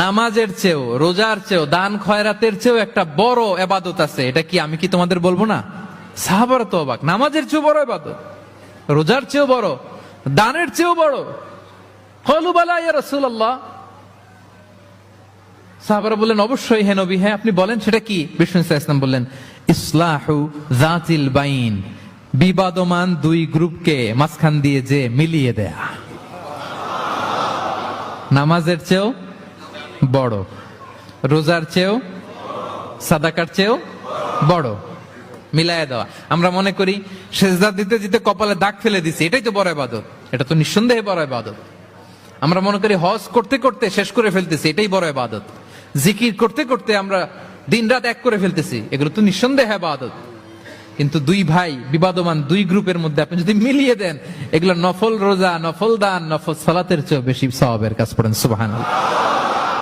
নামাজের চেয়েও, রোজার চেয়েও, দান খয়রাতের চেয়েও একটা বড় ইবাদত আছে। এটা কি আমি কি তোমাদের বলবো না? সাহাবারা তো অবাক, নামাজের চেয়েও বড় ইবাদত, রোজার চেয়েও বড়, দানের চেয়েও বড়। ক্বালু বালা ইয়া রাসূলুল্লাহ। সাহাবারা বললেন অবশ্যই হে নবী, হ্যাঁ আপনি বলেন সেটা কি? বিষ্ণু সাল্লাল্লাহু আলাইহি ওয়াসাল্লাম বললেন ইসলাহু যাতিল বাইন, বিবাদমান দুই গ্রুপকে মাঝখান দিয়ে যে মিলিয়ে দেয়া। নামাজের চেয়েও বড়, রোজার চেয়েও, সাদাকার চেয়েও বড়, মিলায় দেওয়া। আমরা মনে করি সেজদা দিতে দিতে কপালে দাগ ফেলে দিছি, এটাই তো বড় ইবাদত। এটা তো নিঃসন্দেহে বড় ইবাদত। আমরা মনে করি হজ করতে করতে শেষ করে ফেলতেছি, এটাই বড় ইবাদত। জিকির করতে করতে আমরা দিন রাত এক করে ফেলতেছি, এগুলো তো নিঃসন্দেহে ইবাদত। কিন্তু দুই ভাই বিবাদমান দুই গ্রুপের মধ্যে আপনি যদি মিলিয়ে দেন, এগুলো নফল রোজা, নফল দান, নফল সালাতের চেয়েও বেশি সওয়াবের কাজ। পড়েন সুবহানাল্লাহ।